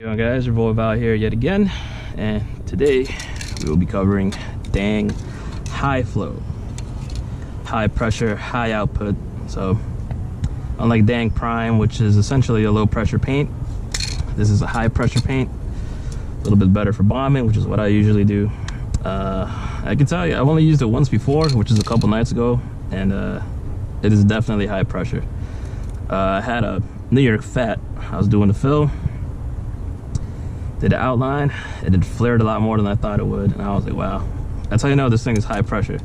Yo guys, your boy Val here yet again, and today we will be covering Dang high flow, high pressure, high output. So unlike Dang Prime, which is essentially a low pressure paint, this is a high pressure paint, a little bit better for bombing, which is what I usually do. I can tell you I've only used it once before, which is a couple nights ago, and it is definitely high pressure. I had a New York Fat. I was doing the fill, did the outline, and it flared a lot more than I thought it would, and I was like, wow, that's how you know this thing is high pressure.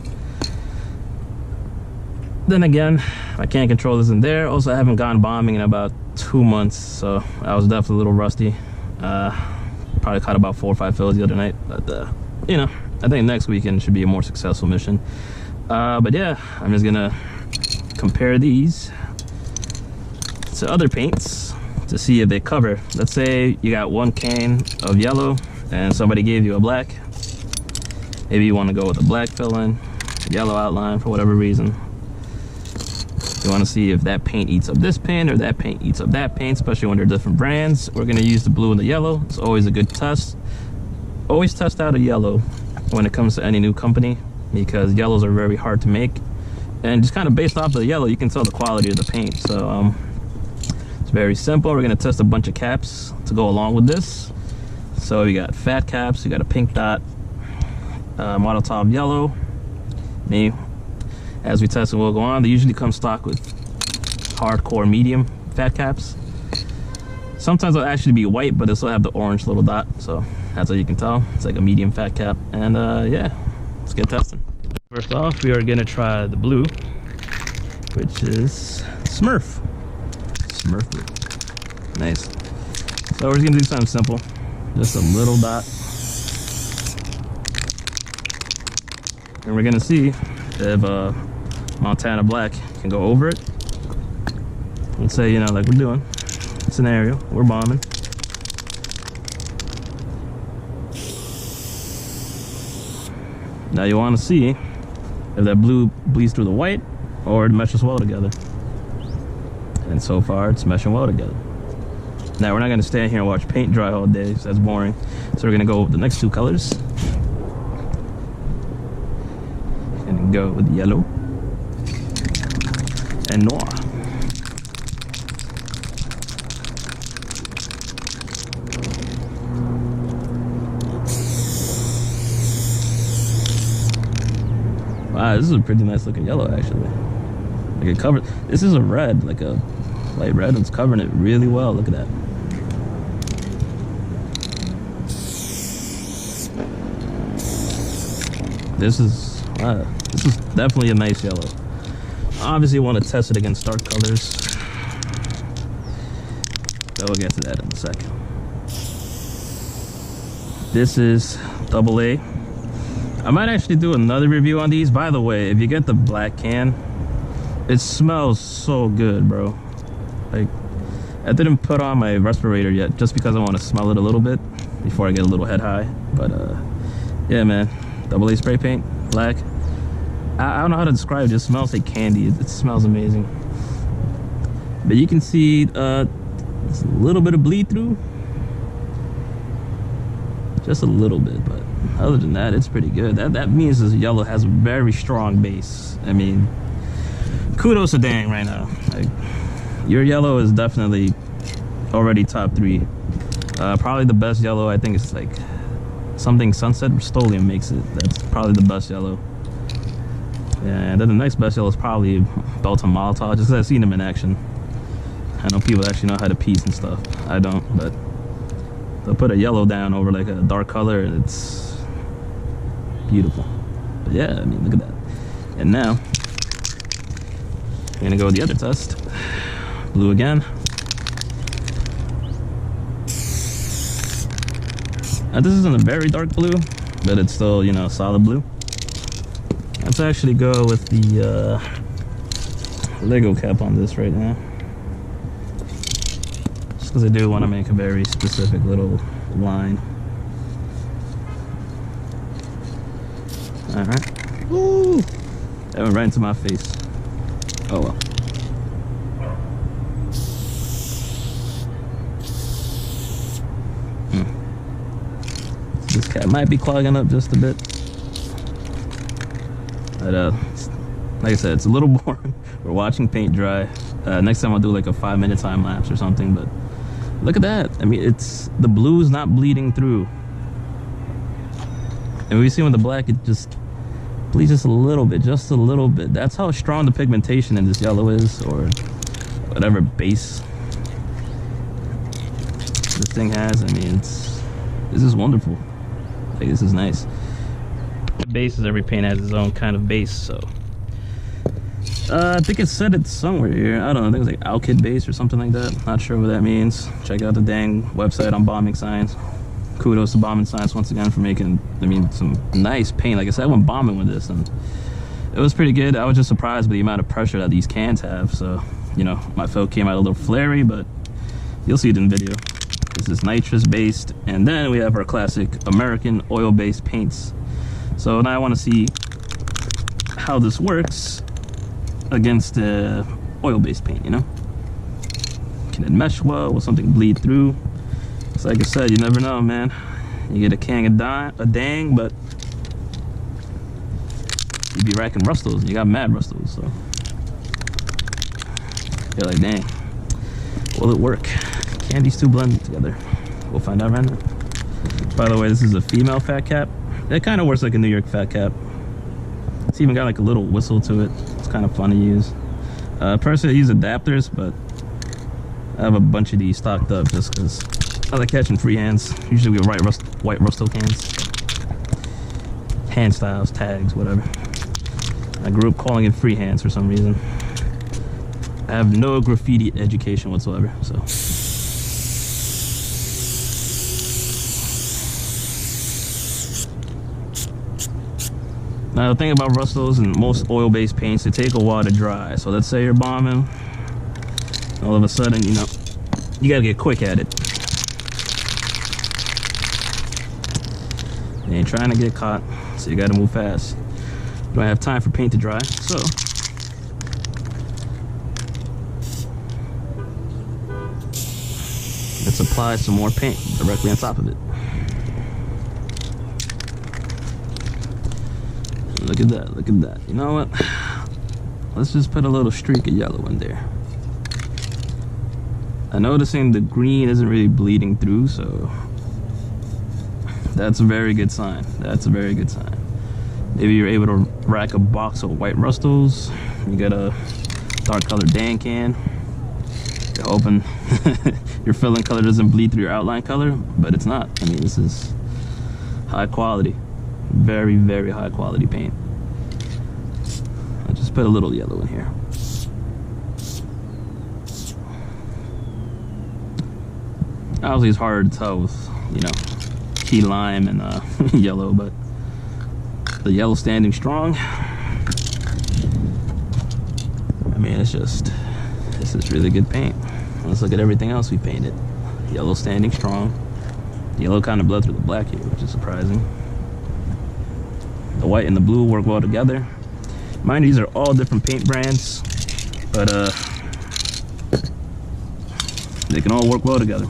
Then again, I can't control this in there. Also, I haven't gone bombing in about 2 months, so I was definitely a little rusty. Probably caught about 4 or 5 fills the other night, but you know, I think next weekend should be a more successful mission. But yeah, I'm just gonna compare these to other paints to see if they cover. Let's say you got one can of yellow and somebody gave you a black. Maybe you want to go with a black fill-in, yellow outline for whatever reason. You want to see if that paint eats up this paint or that paint eats up that paint, especially when they're different brands. We're going to use the blue and the yellow. It's always a good test. Always test out a yellow when it comes to any new company, because yellows are very hard to make, and just kind of based off the yellow you can tell the quality of the paint. So it's very simple. We're going to test a bunch of caps to go along with this. So we got fat caps, we got a pink dot, model top yellow. Me, as we test and we'll go on, they usually come stock with hardcore medium fat caps. Sometimes they'll actually be white, but they'll still have the orange little dot, so that's how you can tell it's like a medium fat cap. And yeah, let's get testing. First off, we are going to try the blue, which is Smurf blue. Nice. So we're just gonna do something simple, just a little dot, and we're gonna see if Montana Black can go over it. Let's say, you know, like we're doing scenario, we're bombing. Now you want to see if that blue bleeds through the white or it meshes well together. And so far it's meshing well together. Now we're not going to stand here and watch paint dry all day, so that's boring. So we're going to go with the next two colors. And go with yellow and noir. Wow, this is a pretty nice looking yellow actually. Like it covered, this is a red, like a light red, and it's covering it really well. Look at that. This is definitely a nice yellow. Obviously you want to test it against dark colors, but we'll get to that in a second. This is AA. I might actually do another review on these. By the way, if you get the black can, it smells so good, bro. Like, I didn't put on my respirator yet just because I want to smell it a little bit before I get a little head high. But yeah, man, AA spray paint, black. I don't know how to describe it. It just smells like candy. It smells amazing. But you can see a little bit of bleed through, just a little bit. But other than that, it's pretty good. That means this yellow has a very strong base. I mean, kudos to Dang right now. Like, your yellow is definitely already top 3. Probably the best yellow, I think it's like something Sunset Rust-Oleum makes it. That's probably the best yellow. Yeah, and then the next best yellow is probably Belton Molotov, just because I've seen them in action. I know people actually know how to piece and stuff. I don't, but they'll put a yellow down over like a dark color and it's beautiful. But yeah, I mean, look at that. And now we're gonna go with the other test. Blue again. Now this isn't a very dark blue, but it's still, you know, solid blue. Let's actually go with the Lego cap on this right now, just because I do want to make a very specific little line. All right. Woo! That went right into my face. Oh well. This cap might be clogging up just a bit. But like I said, it's a little boring. We're watching paint dry. Next time I'll do like a 5-minute time lapse or something. But look at that. I mean, it's the blue's not bleeding through. And we see with the black, it just bleeds just a little bit, just a little bit. That's how strong the pigmentation in this yellow is, or whatever base this thing has. I mean, this is wonderful. Like, this is nice. The bases, every paint has its own kind of base, so I think it said it somewhere here. I don't know, I think it was like Alkyd base or something like that. Not sure what that means. Check out the dang website on Bombing Science. Kudos to Bombing Science once again for making, I mean, some nice paint. Like I said, I went bombing with this and it was pretty good. I was just surprised by the amount of pressure that these cans have. So, you know, my fill came out a little flary, but you'll see it in video. This is nitrous based, and then we have our classic American oil based paints. So now I want to see how this works against oil based paint, you know? Can it mesh well? Will something bleed through? So like I said, you never know, man. You get a can a dang, but you be racking rustles, and you got mad rustles, so you're like, dang, will it work? Can these two blend together? We'll find out right now. By the way, this is a female fat cap. It kind of works like a New York fat cap. It's even got like a little whistle to it. It's kind of fun to use. Personally, I use adapters, but I have a bunch of these stocked up just because I like catching free hands. Usually with white Rusto cans. Hand styles, tags, whatever. I grew up calling it free hands for some reason. I have no graffiti education whatsoever, so. Now the thing about Rustos and most oil-based paints, they take a while to dry. So let's say you're bombing, all of a sudden, you know, you gotta get quick at it. You ain't trying to get caught, so you gotta move fast. You don't have time for paint to dry, so let's apply some more paint directly on top of it. Look at that, look at that. You know what? Let's just put a little streak of yellow in there. I'm noticing the green isn't really bleeding through, so that's a very good sign. That's a very good sign. Maybe you're able to rack a box of white Rustos. You got a dark colored Dan can. You're hoping your filling color doesn't bleed through your outline color, but it's not. I mean, this is high quality. Very, very high quality paint. I'll just put a little yellow in here. Obviously it's harder to tell with, you know, key lime and yellow, but the yellow standing strong. I mean, this is really good paint. Let's look at everything else we painted. Yellow standing strong. Yellow kind of bled through the black here, which is surprising. The white and the blue work well together. Mind you, these are all different paint brands, but they can all work well together.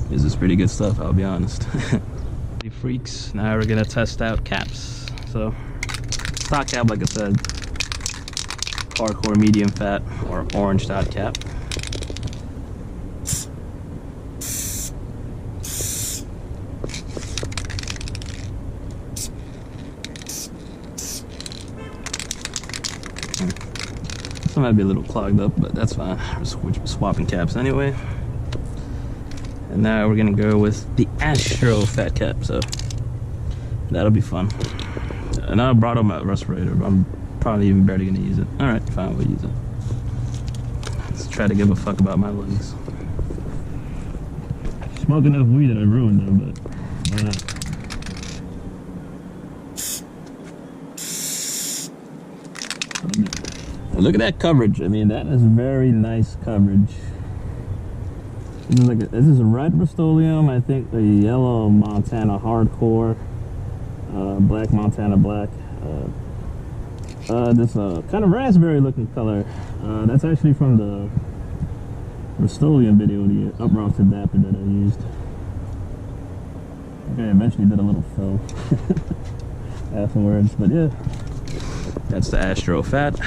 This is pretty good stuff, I'll be honest. The freaks, now we're gonna test out caps. So, stock cap, like I said, hardcore medium fat or orange dot cap. This might be a little clogged up, but that's fine. We're swapping caps anyway. And now we're gonna go with the Astro fat cap, so that'll be fun. And I brought up my respirator, but I'm probably even barely gonna use it. All right, fine, we'll use it. Let's try to give a fuck about my lungs. Smoke enough weed that I ruined them, but why not? Look at that coverage. I mean, that is very nice coverage. This is a red Rust-Oleum, I think the yellow Montana Hardcore, black Montana Black. This kind of raspberry looking color. That's actually from the Rust-Oleum video, the uproust adapter that I used. Okay, eventually did a little fill afterwards, but yeah, that's the Astro fat.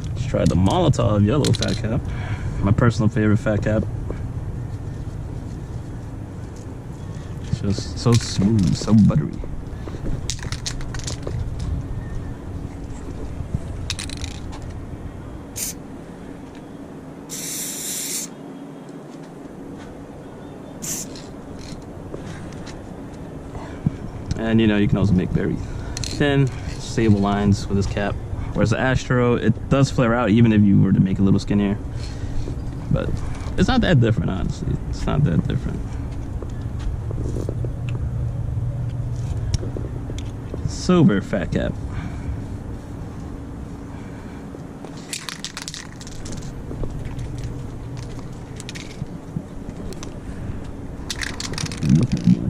Let's try the Molotov yellow fat cap, my personal favorite fat cap. It's just so smooth, so buttery. And you know, you can also make very thin, stable lines with this cap. Whereas the Astro, it does flare out even if you were to make it a little skinnier. But it's not that different, honestly. It's not that different. Sober fat cap.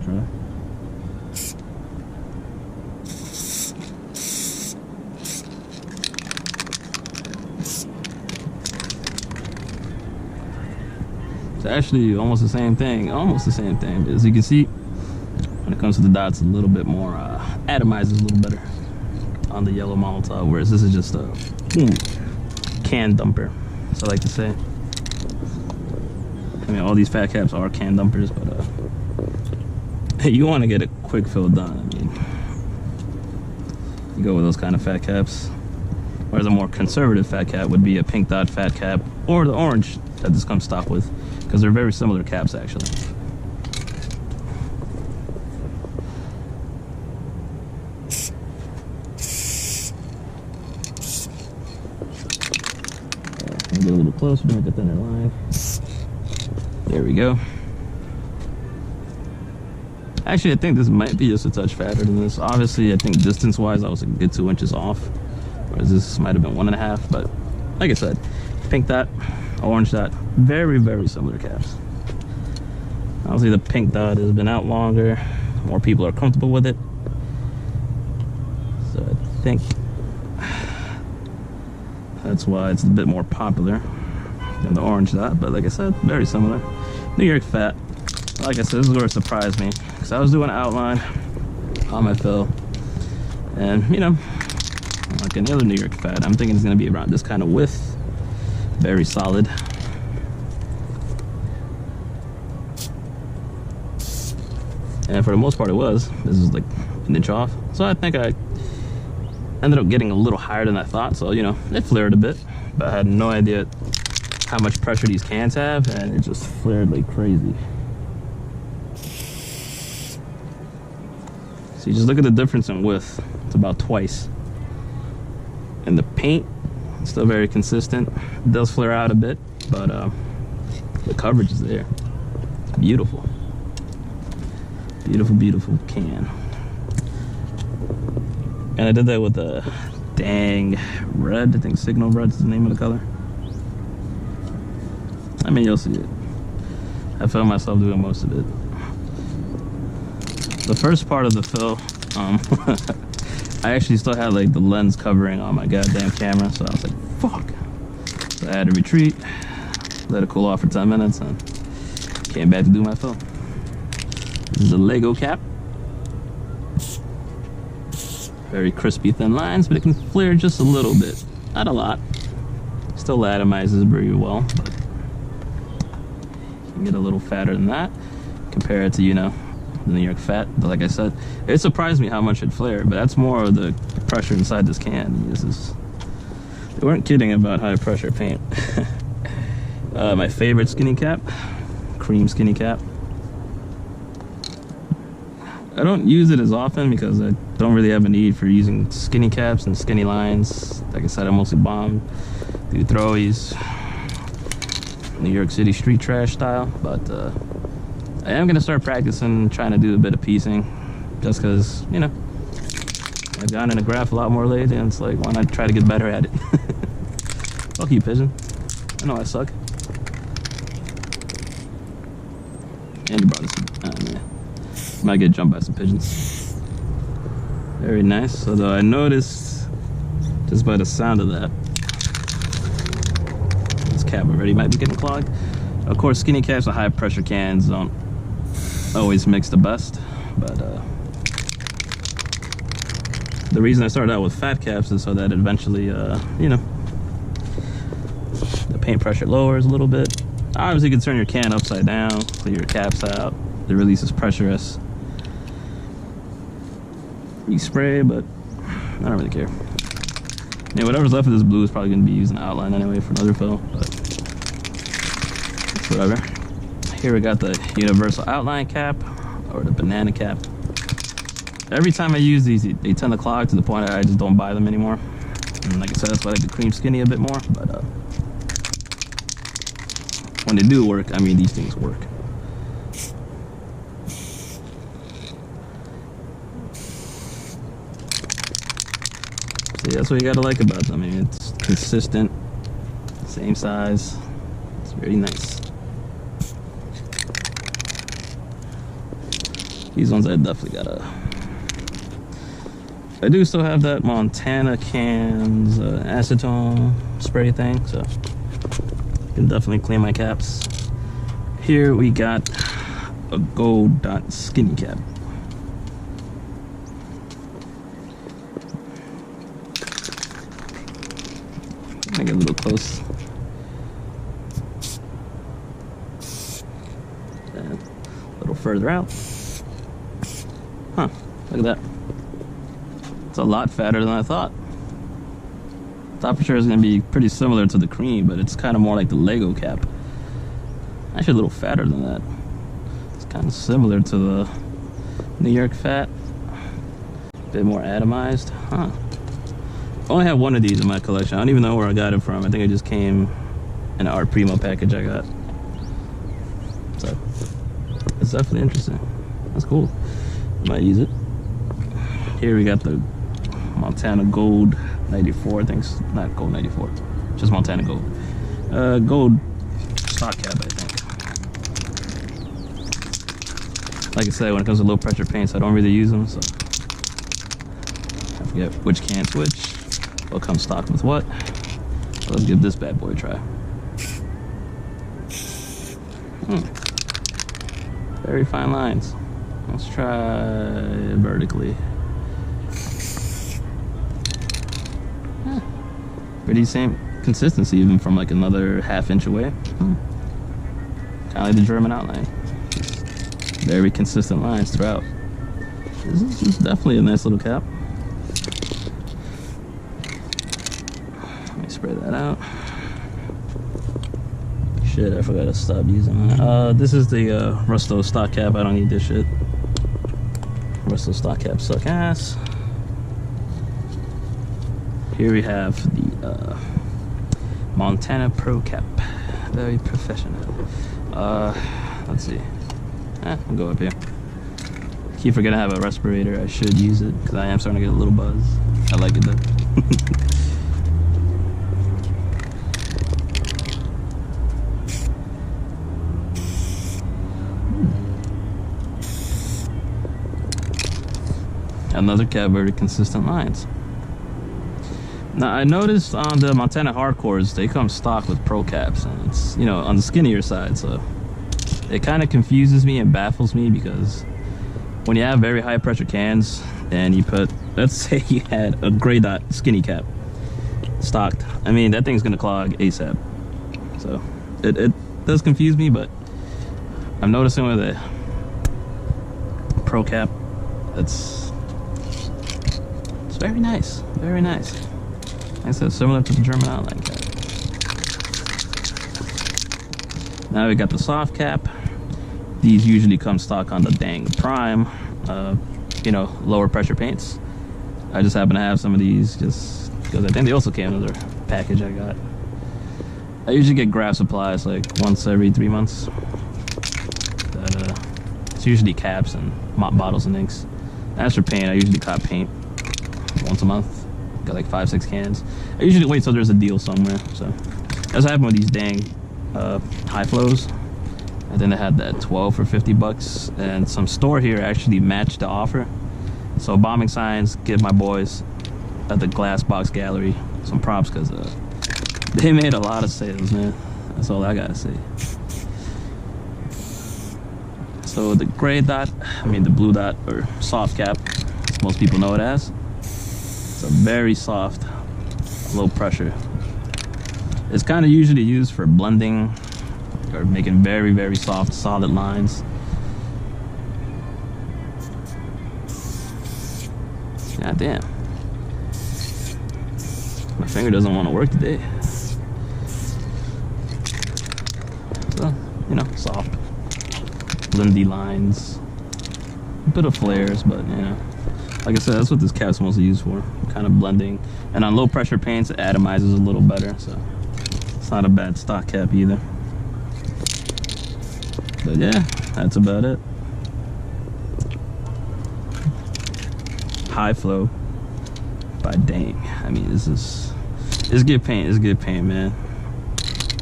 Try. It's actually almost the same thing, as you can see, when it comes to the dots, a little bit more atomizes a little better on the yellow Molotov, whereas this is just a can dumper, as I like to say. I mean, all these fat caps are can dumpers, but you want to get a quick fill done. I mean, you go with those kind of fat caps. Whereas a more conservative fat cap would be a pink dot fat cap, or the orange that this comes stock with, because they're very similar caps actually. Get a little closer to make a thinner line. There we go. Actually, I think this might be just a touch fatter than this. Obviously, I think distance-wise, I was a good 2 inches off, whereas this might have been 1.5. But like I said, pink dot, orange dot, very, very similar caps. Obviously, the pink dot has been out longer. More people are comfortable with it. So I think that's why it's a bit more popular than the orange dot. But like I said, very similar. New York fat. Like I said, this is where it surprised me, because I was doing an outline on my fill, and you know, like any other New York fat, I'm thinking it's going to be around this kind of width, very solid. And for the most part it was. This is like an inch off, so I think I ended up getting a little higher than I thought. So you know, it flared a bit, but I had no idea how much pressure these cans have, and it just flared like crazy. So you just look at the difference in width. It's about twice. And the paint, still very consistent. It does flare out a bit, but the coverage is there. Beautiful. Beautiful, beautiful can. And I did that with a dang red. I think Signal Red is the name of the color. I mean, you'll see it. I found myself doing most of it. The first part of the fill, I actually still had like the lens covering on my goddamn camera, so I was like, fuck. So I had to retreat, let it cool off for 10 minutes, and came back to do my fill. This is a Lego cap. Very crispy thin lines, but it can flare just a little bit. Not a lot. Still atomizes very well, but you can get a little fatter than that compared to, you know, the New York fat. But like I said, it surprised me how much it flared, but that's more of the pressure inside this can. They weren't kidding about high pressure paint. My favorite skinny cap, cream skinny cap. I don't use it as often because I don't really have a need for using skinny caps and skinny lines. Like I said, I mostly bomb, do throwies, New York City street trash style, but I am gonna start practicing, trying to do a bit of piecing, just because, you know, I've gotten in a graph a lot more lately, and it's like, why not try to get better at it? Fuck you, pigeon. I know I suck. And you brought us some, oh man. Might get jumped by some pigeons. Very nice. Although I noticed, just by the sound of that, this cap already might be getting clogged. Of course, skinny caps and high pressure cans don't always makes the best, but the reason I started out with fat caps is so that eventually, you know, the paint pressure lowers a little bit. Obviously, you can turn your can upside down, clear your caps out. It releases pressure as you spray, but I don't really care. Yeah, whatever's left of this blue is probably going to be used in the outline anyway for another fill, but it's whatever. Here we got the universal outline cap, or the banana cap. Every time I use these, they tend to clog to the point that I just don't buy them anymore. And like I said, that's why I like the cream skinny a bit more, but when they do work, I mean, these things work. See, that's what you gotta like about them. I mean, it's consistent, same size. It's very nice. These ones I definitely gotta. I do still have that Montana cans acetone spray thing, so I can definitely clean my caps. Here we got a gold dot skinny cap. I get a little close. And a little further out. Huh, look at that. It's a lot fatter than I thought. Thought for sure is going to be pretty similar to the cream, but it's kind of more like the Lego cap. Actually a little fatter than that. It's kind of similar to the New York Fat. A bit more atomized. Huh. I only have one of these in my collection. I don't even know where I got it from. I think it just came in an Art Primo package I got. So, it's definitely interesting. That's cool. Might use it. Here we got the Montana Gold 94. I think it's not Gold 94. Just Montana Gold. Gold stock cap, I think. Like I said, when it comes to low pressure paints, I don't really use them, so I forget which can switch. What comes stock with what. So let's give this bad boy a try. Very fine lines. Let's try vertically. Pretty same consistency, even from like another ½ inch away. Kind of like the German outline. Very consistent lines throughout. This is definitely a nice little cap. Let me spray that out. Shit, I forgot to stop using that. This is the Rusto stock cap. I don't need this shit. Rusto stock cap suck ass. Here we have the Montana Pro Cap. Very professional. Let's see. I'll go up here. Keep forgetting I have a respirator. I should use it because I am starting to get a little buzz. I like it though. Another cap, very consistent lines. Now I noticed on the Montana Hardcores, they come stock with Pro Caps, and it's, you know, on the skinnier side, so it kind of confuses me and baffles me, because when you have very high pressure cans and you put, let's say you had a gray dot skinny cap stocked, I mean, that thing's gonna clog ASAP. So it does confuse me, but I'm noticing with a Pro Cap, it's very nice, very nice. Like I said, similar to the German outline cap. Now we got the soft cap. These usually come stock on the dang prime, you know, lower pressure paints. I just happen to have some of these just because I think they also came in another package I got. I usually get graph supplies like once every 3 months. It's usually caps and mop bottles and inks. As for paint, I usually cop paint once a month. Got like 5-6 cans. I usually wait till there's a deal somewhere. So that's what happened with these dang high flows. And then they had that 12 for 50 bucks, and some store here actually matched the offer. So bombing signs, give my boys at the Glass Box Gallery some props, because they made a lot of sales, man. That's all I gotta say. So So the gray dot, the blue dot, or soft cap, as most people know it as, it's a very soft, low pressure. It's kind of usually used for blending or making very, very soft, solid lines. God damn. My finger doesn't want to work today. So, soft, blendy lines. A bit of flares, but, like I said, that's what this cap's mostly used for. Kind of blending. And on low pressure paints, it atomizes a little better, so it's not a bad stock cap either. But yeah, that's about it. High Flow by Dang. It's good paint. It's good paint, man.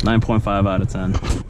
9.5 out of 10.